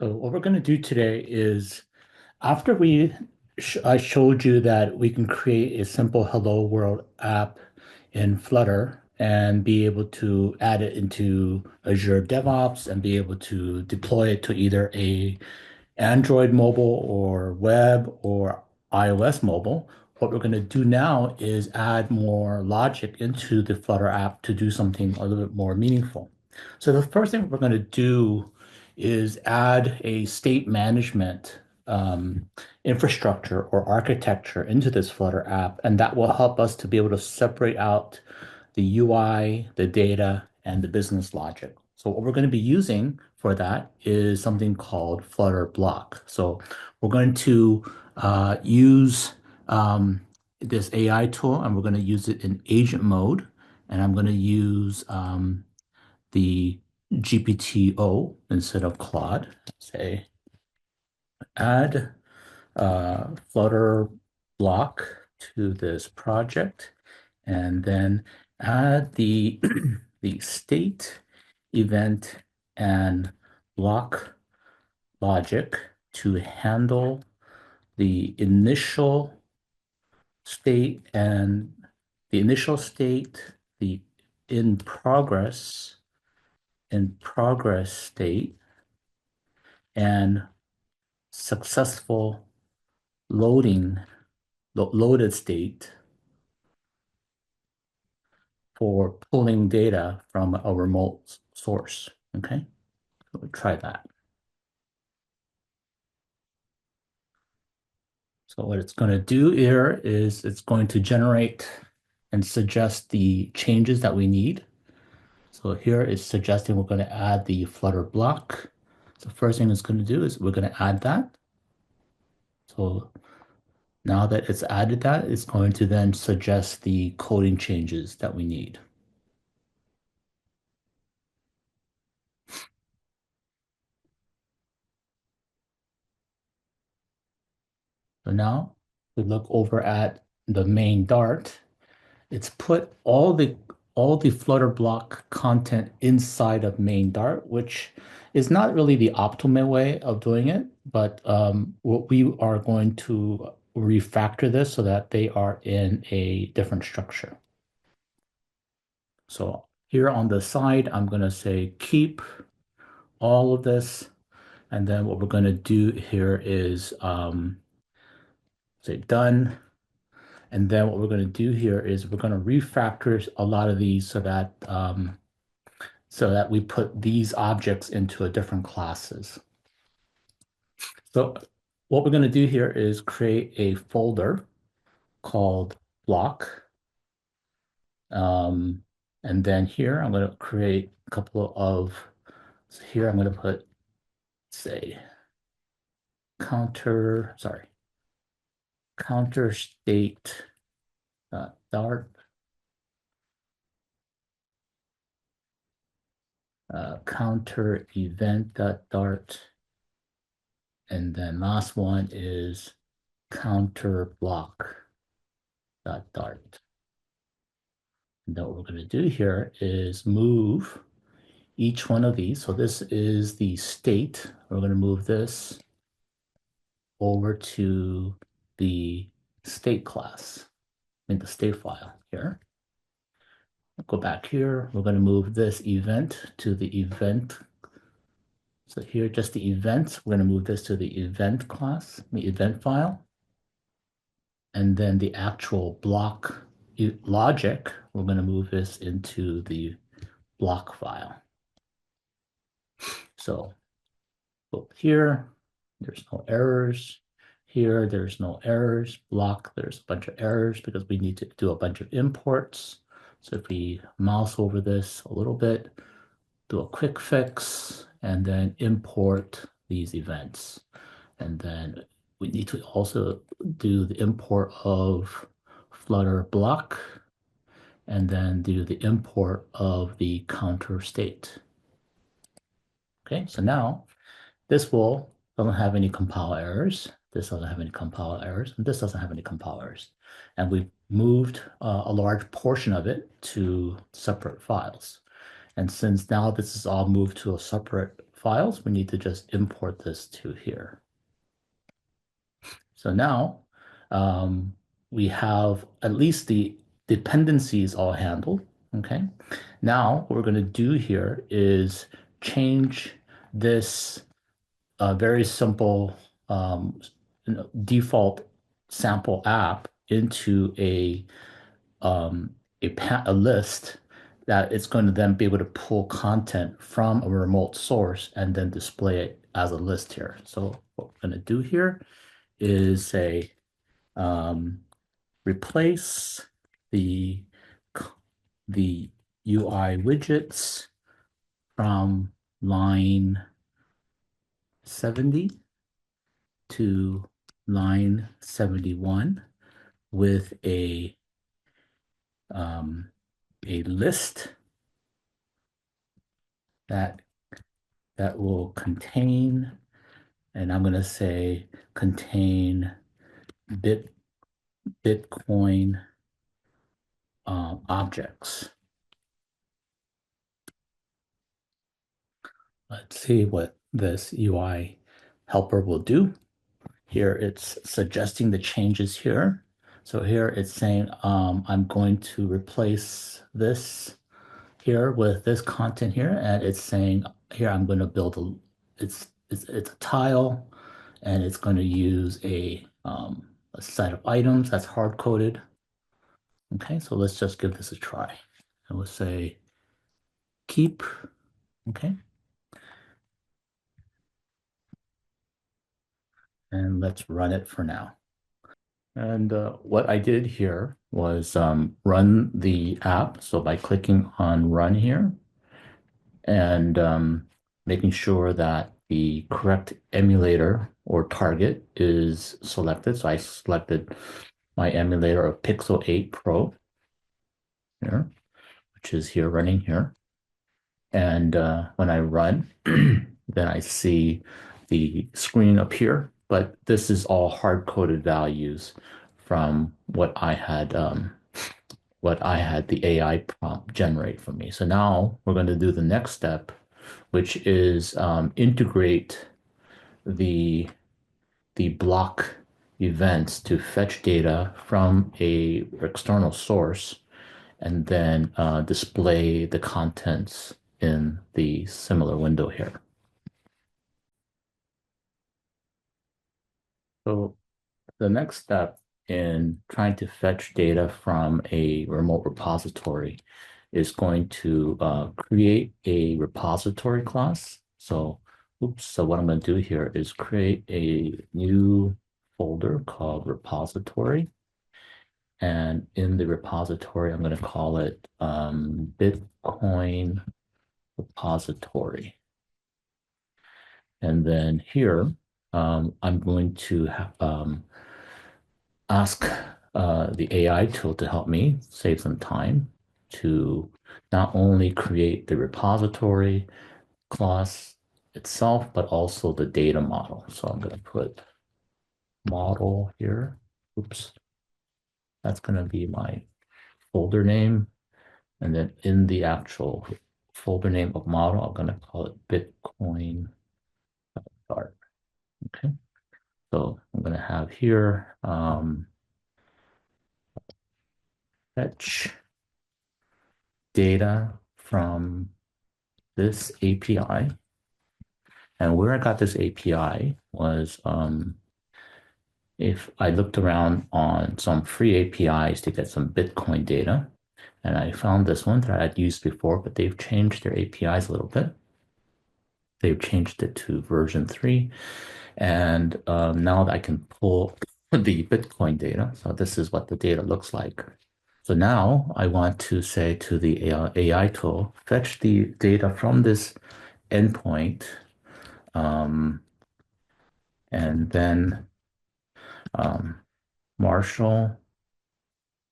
So what we're going to do today is after I showed you that we can create a simple Hello World app in Flutter and be able to add it into Azure DevOps and be able to deploy it to either a Android mobile or web or iOS mobile. What we're going to do now is add more logic into the Flutter app to do something a little bit more meaningful. So the first thing we're going to do is add a state management infrastructure or architecture into this Flutter app, and that will help us to be able to separate out the UI, the data, and the business logic. So what we're going to be using for that is something called Flutter Bloc. So we're going to use this AI tool, and we're going to use it in agent mode, and I'm going to use the GPT-O instead of Claude. Say add Flutter Bloc to this project, and then add the the state, event, and block logic to handle the initial state and the in progress state, and successful loaded state for pulling data from a remote source. Okay, so we'll try that. So what it's going to do here is it's going to generate and suggest the changes that we need. So here it's suggesting we're going to add the Flutter block. So first thing it's going to do is we're going to add that. So now that it's added that, it's going to then suggest the coding changes that we need. So now we look over at the main Dart. It's put all the Flutter block content inside of main Dart, which is not really the optimal way of doing it, but what we are going to refactor this so that they are in a different structure. So here on the side, I'm going to say keep all of this. And then what we're going to do here is say done. And then what we're going to do here is we're going to refactor a lot of these so that we put these objects into a different classes. So what we're going to do here is create a folder called block. And then here I'm going to create a couple of, so here I'm going to put, say, counter state dart, counter event dart, and then last one is counter block dart. And then what we're going to do here is move each one of these. So this is the state. We're going to move this over to the state class in the state file here. Go back here. We're going to move this event to the event. So here, just the events. We're going to move this to the event class, the event file. And then the actual block logic, we're going to move this into the block file. So here, there's no errors. Here, there's no errors. Block, there's a bunch of errors because we need to do a bunch of imports. So if we mouse over this a little bit, do a quick fix, and then import these events. And then we need to also do the import of Flutter block, and then do the import of the counter state. Okay, so now this doesn't have any compile errors. This doesn't have any compile errors, and this doesn't have any compile errors. And we've moved a large portion of it to separate files. And since now this is all moved to a separate files, we need to just import this to here. So now we have at least the dependencies all handled. Okay. Now what we're going to do here is change this very simple default sample app into a list that it's going to then be able to pull content from a remote source and then display it as a list here. So what we're going to do here is say replace the UI widgets from line 70 to line 71 with a list that will contain, and I'm going to say contain Bitcoin objects. Let's see what this UI helper will do. Here it's suggesting the changes here. So here it's saying I'm going to replace this here with this content here, and it's saying here I'm going to build it's a tile, and it's going to use a set of items that's hard coded. Okay, so let's just give this a try. And we'll say keep. Okay, and let's run it for now. And what I did here was run the app. So by clicking on run here and making sure that the correct emulator or target is selected. So I selected my emulator of Pixel 8 Pro here, which is here running here. And when I run, then I see the screen appear, but this is all hard-coded values from what I had the AI prompt generate for me. So now we're going to do the next step, which is integrate the block events to fetch data from a external source and then display the contents in the similar window here. So the next step in trying to fetch data from a remote repository is going to create a repository class. So what I'm going to do here is create a new folder called repository. And in the repository, I'm going to call it Bitcoin repository. And then here, I'm going to ask the AI tool to help me save some time to not only create the repository class itself, but also the data model. So I'm going to put model here. Oops. That's going to be my folder name. And then in the actual folder name of model, I'm going to call it Bitcoin Dart. Okay. So I'm going to have here fetch data from this API. And where I got this API was if I looked around on some free APIs to get some Bitcoin data, and I found this one that I had used before, but they've changed their APIs a little bit. They've changed it to version 3. And now I can pull the Bitcoin data. So this is what the data looks like. So now I want to say to the AI tool, fetch the data from this endpoint, and then marshal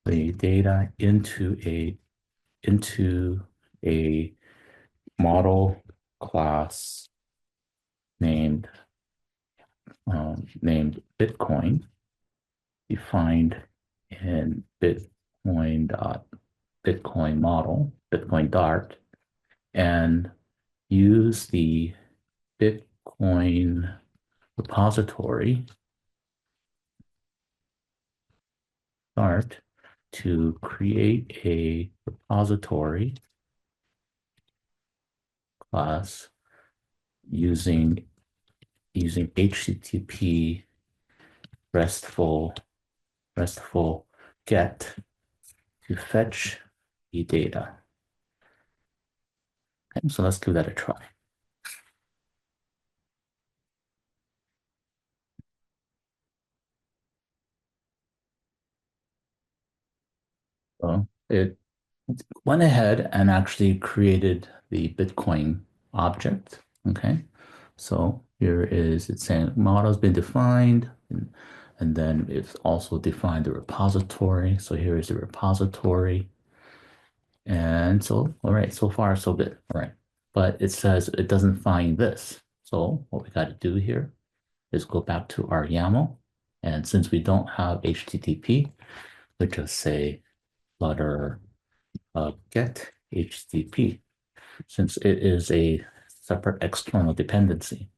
the data into a model class named Bitcoin, defined in Bitcoin model, Bitcoin Dart, and use the Bitcoin repository start to create a repository class using HTTP RESTful GET to fetch the data. Okay, so let's give that a try. So it went ahead and actually created the Bitcoin object. Okay, so here is it's saying model's been defined, and then it's also defined the repository. So here is the repository. And so, all right, so far so good. All right, but it says it doesn't find this. So what we got to do here is go back to our YAML. And since we don't have HTTP, we just say Flutter get HTTP, since it is a separate external dependency.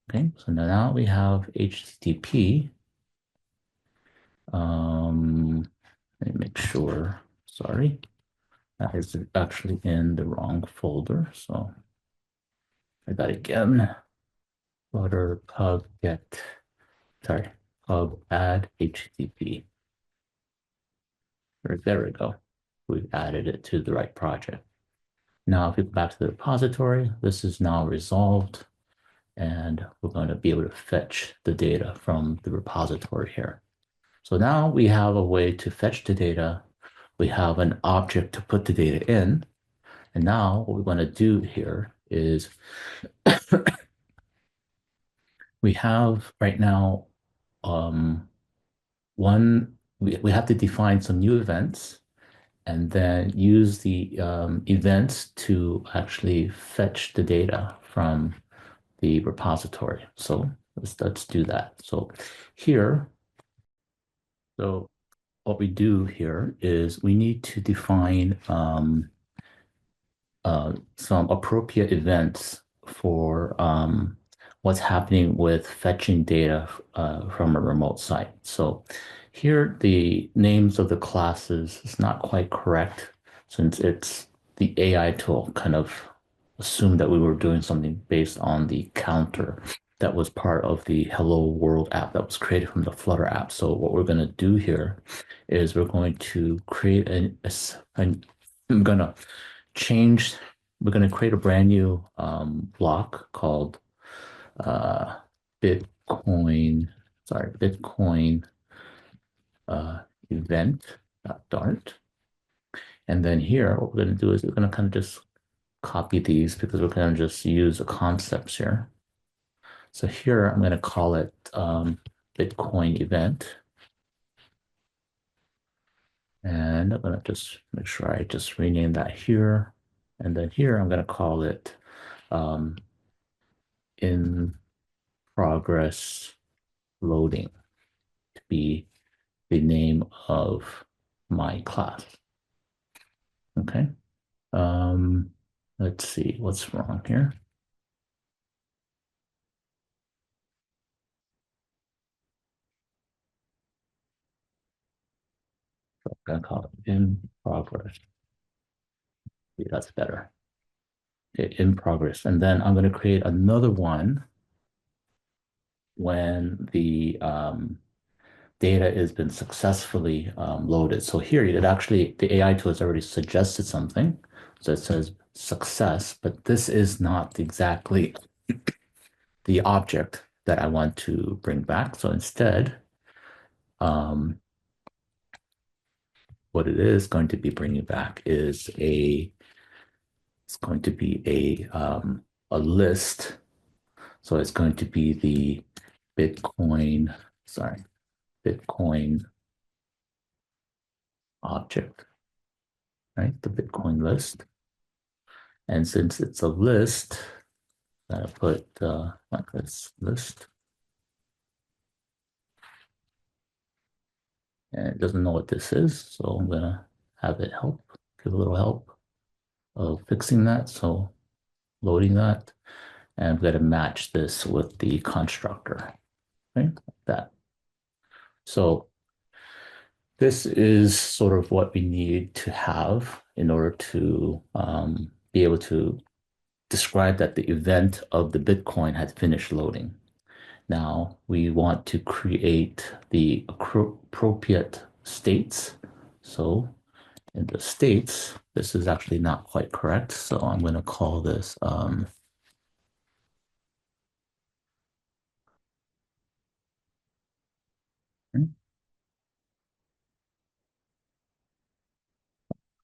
Okay, so now we have HTTP. Let me make sure, sorry, that is actually in the wrong folder. So I got again, Flutter pub get, sorry, pub add HTTP. There we go. We've added it to the right project. Now, if we go back to the repository, this is now resolved, and we're going to be able to fetch the data from the repository here. So now we have a way to fetch the data. We have an object to put the data in. And now what we're going to do here is we have right now we have to define some new events and then use the events to actually fetch the data from the repository. So let's do that. So here, so what we do here is we need to define some appropriate events for what's happening with fetching data from a remote site. So here, the names of the classes is not quite correct since it's the AI tool kind of assumed that we were doing something based on the counter that was part of the Hello World app that was created from the Flutter app. So what we're going to do here is we're going to create I'm going to change, we're going to create a brand new block called Bitcoin event.dart. And then here, what we're going to do is we're going to kind of just copy these because we're going to just use the concepts here. So here, I'm going to call it Bitcoin event. And I'm going to just make sure I just rename that here. And then here, I'm going to call it in progress loading to be the name of my class. Okay. Let's see what's wrong here. I'm gonna call it in progress. Yeah, that's better. Okay, in progress. And then I'm going to create another one when the data has been successfully loaded. So here, it actually, the AI tool has already suggested something. So it says success, but this is not exactly the object that I want to bring back. So instead, what it is going to be bringing back is it's going to be a list. So it's going to be the Bitcoin object, right? The Bitcoin list. And since it's a list, I put like this list. And it doesn't know what this is, so I'm gonna have it give a little help of fixing that. So loading that. And I'm going to match this with the constructor, okay, like that. So this is sort of what we need to have in order to be able to describe that the event of the Bitcoin had finished loading. Now we want to create the appropriate states. So in the states, this is actually not quite correct. So I'm going to call this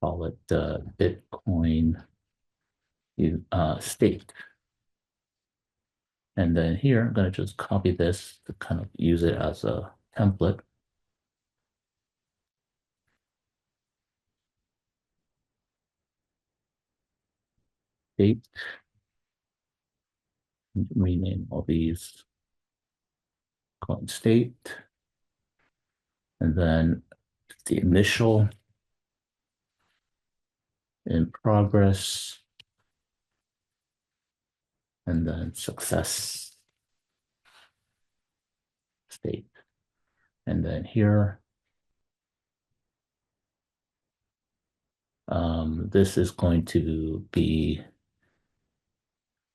call it the Bitcoin state. And then here, I'm going to just copy this to kind of use it as a template. State, rename all these coin state, and then the initial, in progress, and then success state. And then here, this is going to be,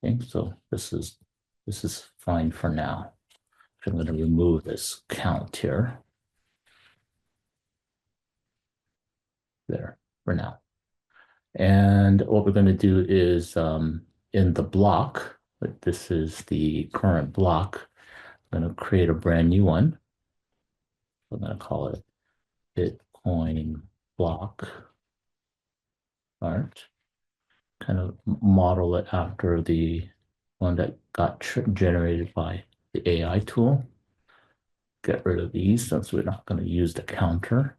okay, so this is fine for now. I'm going to remove this count here. There for now. And what we're going to do is in the block, but this is the current block, I'm going to create a brand new one. I'm going to call it Bitcoin block art. Kind of model it after the one that got generated by the AI tool. Get rid of these since we're not going to use the counter.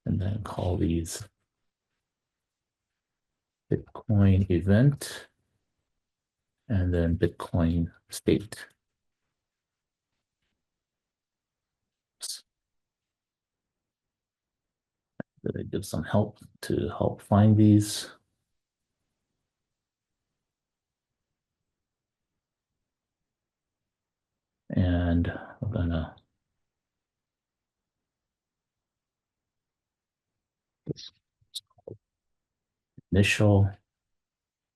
And then call these Bitcoin event and then Bitcoin state. Did I give some help to help find these? And we're gonna initial,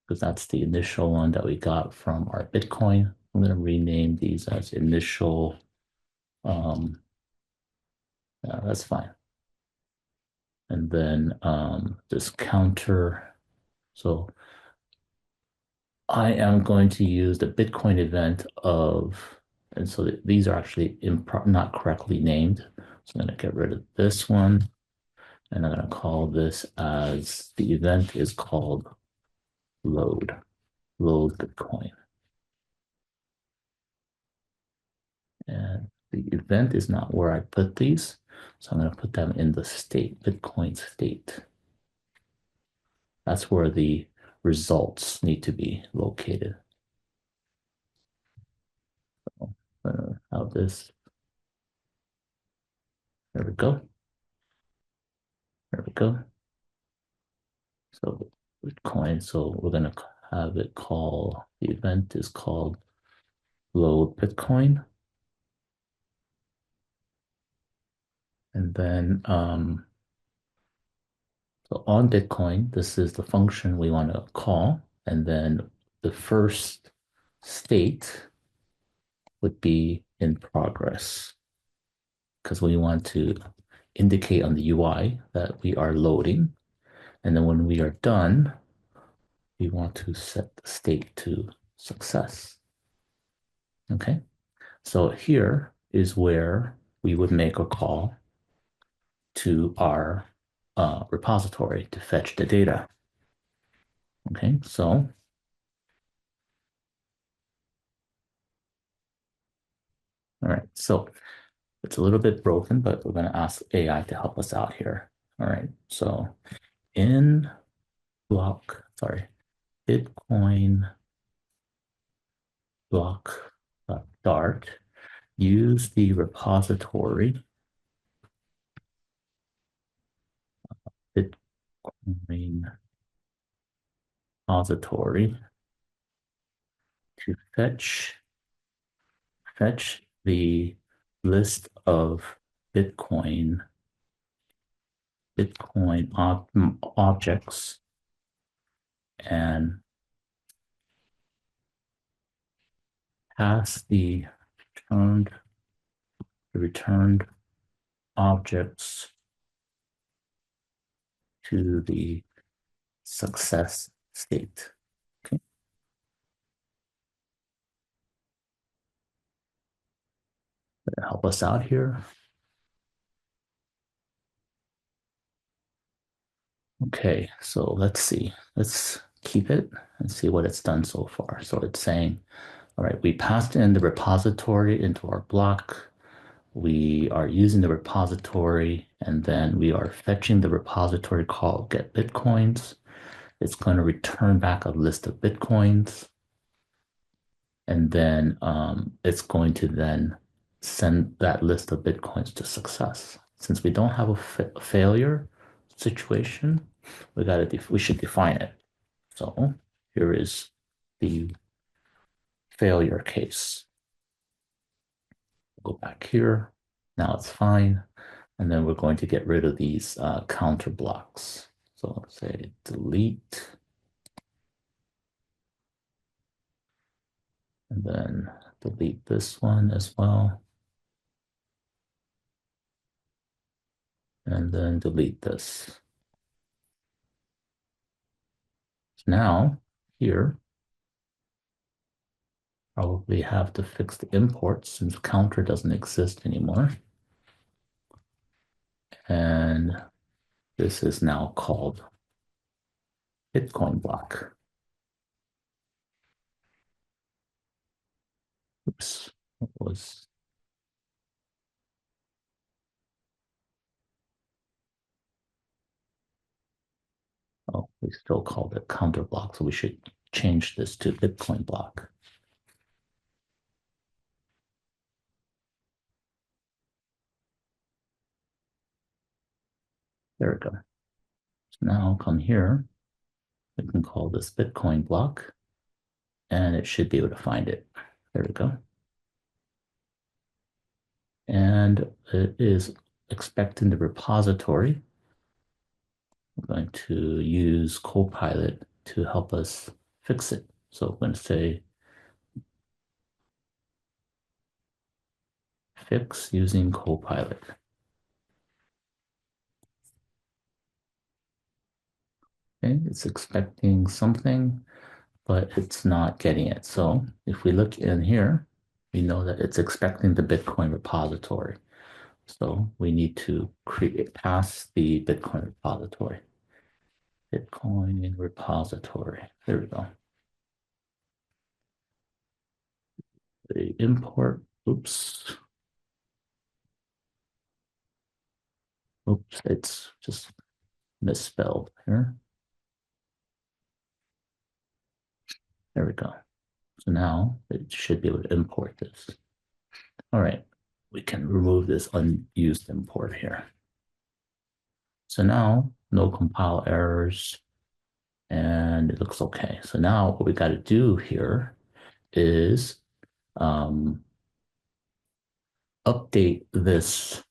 because that's the initial one that we got from our Bitcoin. I'm gonna rename these as initial. That's fine. And then this counter. So I am going to use the Bitcoin event of, and so these are actually not correctly named. So I'm going to get rid of this one. And I'm going to call this as the event is called load Bitcoin. And the event is not where I put these. So I'm going to put them in the state, Bitcoin state. That's where the results need to be located. So have this. There we go. There we go. So Bitcoin. So we're going to have it call, the event is called load Bitcoin. And then so on Bitcoin, this is the function we want to call. And then the first state would be in progress because we want to indicate on the UI that we are loading. And then when we are done, we want to set the state to success. Okay, so here is where we would make a call to our repository to fetch the data. Okay, so all right, so it's a little bit broken, but we're going to ask AI to help us out here. All right, so in Bitcoin block Dart, use the repository Bitcoin repository to fetch the list of Bitcoin objects and pass the returned objects to the success state. Okay. Help us out here. Okay, so let's see. Let's keep it and see what it's done so far. So it's saying, all right, we passed in the repository into our block. We are using the repository, and then we are fetching the repository called get bitcoins. It's going to return back a list of bitcoins. And then it's going to then send that list of bitcoins to success. Since we don't have a failure situation, we should define it. So here is the failure case. Go back here. Now it's fine. And then we're going to get rid of these counter blocks. So let's say delete. And then delete this one as well. And then delete this. So now here, probably have to fix the imports since counter doesn't exist anymore. And this is now called Bitcoin block. Oops, what was... Oh, we still called it counter block, so we should change this to Bitcoin block. There we go. So now come here, we can call this Bitcoin block, and it should be able to find it. There we go. And it is expecting the repository. We're going to use Copilot to help us fix it. So I'm going to say fix using Copilot. Okay, it's expecting something, but it's not getting it. So if we look in here, we know that it's expecting the Bitcoin repository. So we need to pass the Bitcoin repository. Bitcoin repository. There we go. The import, oops. Oops, it's just misspelled here. There we go. So now it should be able to import this. All right, we can remove this unused import here. So now no compile errors and it looks okay. So now what we got to do here is update this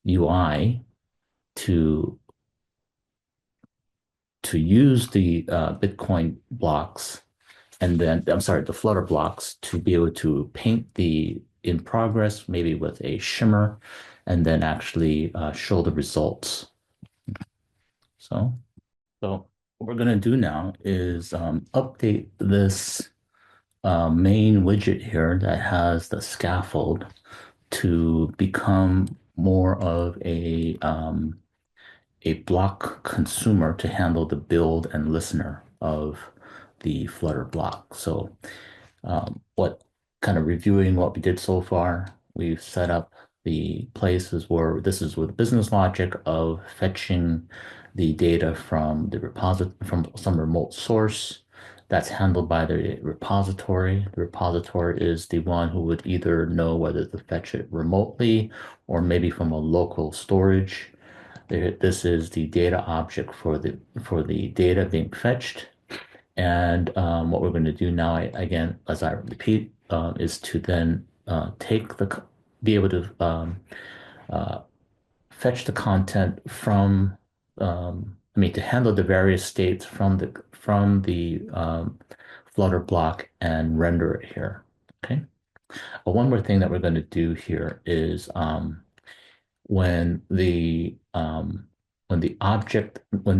UI to use the Bitcoin blocks, and then, I'm sorry, the Flutter blocks to be able to paint the in progress, maybe with a shimmer, and then actually show the results. So what we're going to do now is update this main widget here that has the scaffold to become more of a block consumer to handle the build and listener of the Flutter block. So what kind of reviewing what we did so far, we've set up the places where this is with business logic of fetching the data from the repository, from some remote source that's handled by the repository. The repository is the one who would either know whether to fetch it remotely or maybe from a local storage. This is the data object for the data being fetched. And what we're going to do now, again, as I repeat, is to then be able to uh, fetch the content from, to handle the various states from the Flutter block and render it here. Okay. But one more thing that we're going to do here is when the when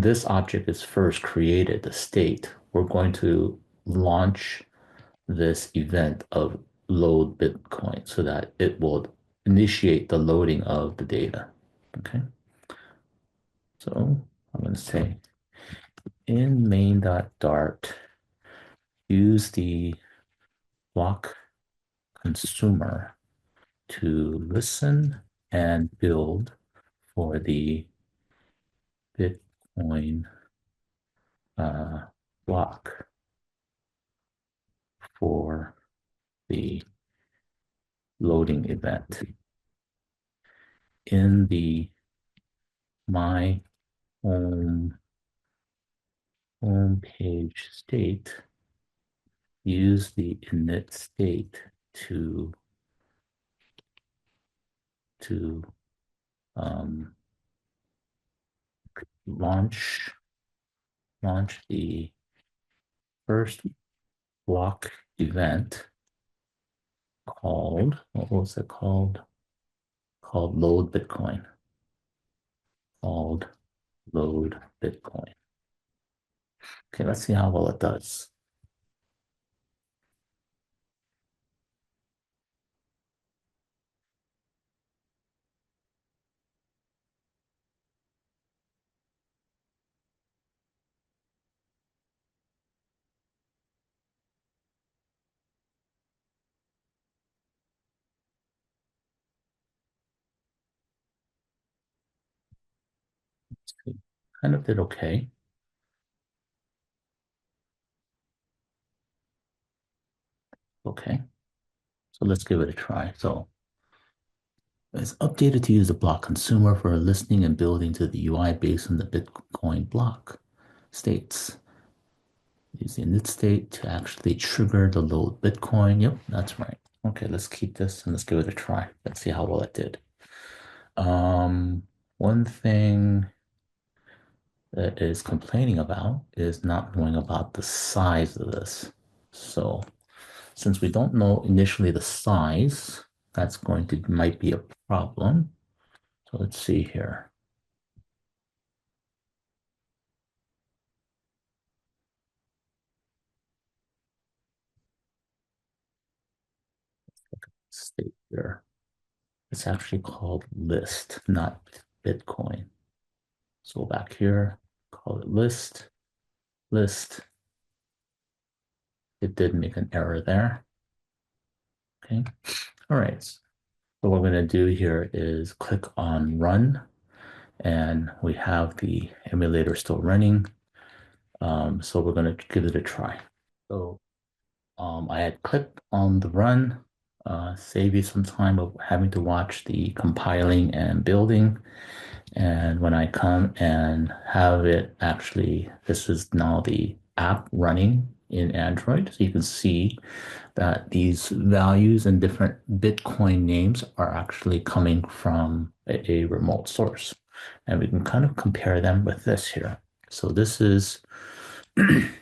this object is first created, the state, we're going to launch this event of load Bitcoin so that it will initiate the loading of the data. Okay. So I'm going to say in main.dart, use the block consumer to listen and build for the Bitcoin block for the loading event. In the my home page state, use the init state to um, launch the first block event called, what was it called? Called load Bitcoin. Called load Bitcoin. Okay, let's see how well it does. Kind of did okay. Okay, so let's give it a try. So it's updated to use the block consumer for listening and building to the UI based on the Bitcoin block states. Use the init state to actually trigger the load Bitcoin. Yep, that's right. Okay, let's keep this and let's give it a try. Let's see how well it did. One thing that is complaining about is not knowing about the size of this. So since we don't know initially the size, that's might be a problem. So let's see here. State here. It's actually called list, not Bitcoin. So back here, call it list. It did make an error there. Okay. All right. So what we're going to do here is click on run, and we have the emulator still running. So we're going to give it a try. So I had clicked on the run, save you some time of having to watch the compiling and building. And when I come and have it actually, this is now the app running in Android. So you can see that these values and different Bitcoin names are actually coming from a remote source. And we can kind of compare them with this here. So this is, let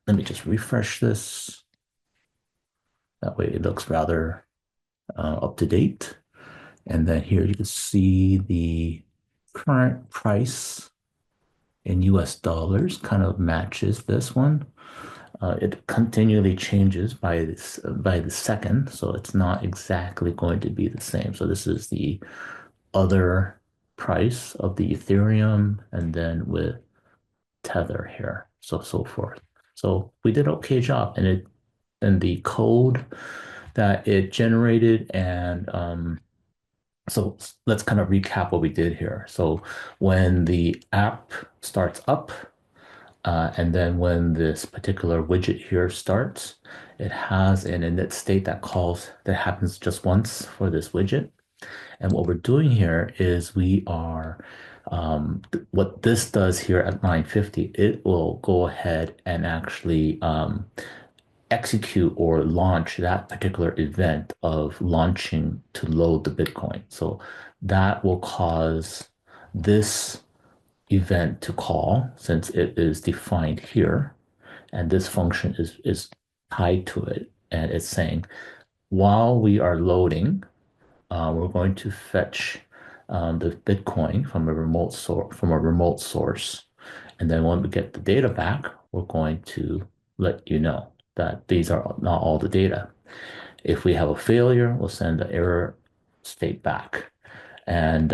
me just refresh this. That way it looks rather up to date. And then here you can see the current price in US dollars kind of matches this one. It continually changes by the second, so it's not exactly going to be the same. So this is the other price of the Ethereum, and then with Tether here, so forth. So we did an okay job, and the code that it generated, and so let's kind of recap what we did here. So when the app starts up, and then when this particular widget here starts, it has an init state that happens just once for this widget. And what we're doing here is we are What this does here at line 50, it will go ahead and actually execute or launch that particular event of launching to load the Bitcoin. So that will cause this event to call since it is defined here. And this function is tied to it. And it's saying, while we are loading, we're going to fetch the Bitcoin from a remote source. And then when we get the data back, we're going to let you know that these are not all the data. If we have a failure, we'll send the error state back. And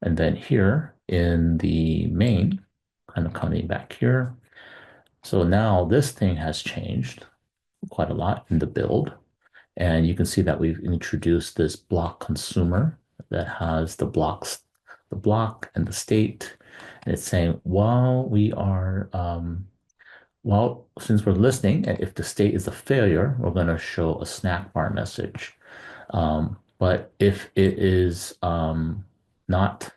then here in the main, kind of coming back here. So now this thing has changed quite a lot in the build. And you can see that we've introduced this block consumer that has the blocks, the block and the state. And it's saying since we're listening, and if the state is a failure, we're going to show a snack bar message. But if it is not,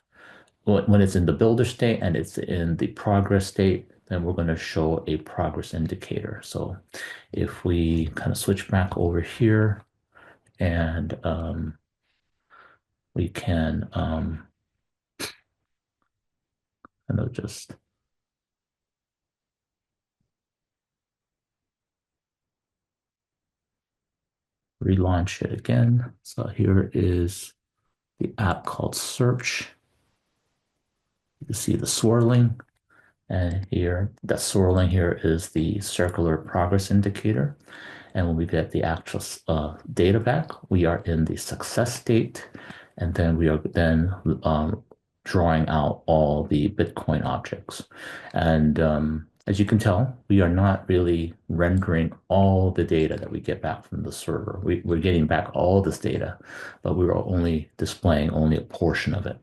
when it's in the builder state and it's in the progress state, then we're going to show a progress indicator. So if we kind of switch back over here and we can kind of just relaunch it again. So here is the app called Search. You can see the swirling. And here, that swirling here is the circular progress indicator. And when we get the actual data back, we are in the success state. And then we are then drawing out all the Bitcoin objects. And as you can tell, we are not really rendering all the data that we get back from the server. We're getting back all this data, but we are only displaying only a portion of it.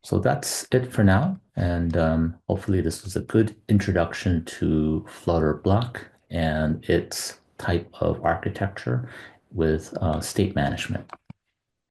So that's it for now. And hopefully this was a good introduction to Flutter Bloc and its type of architecture with state management.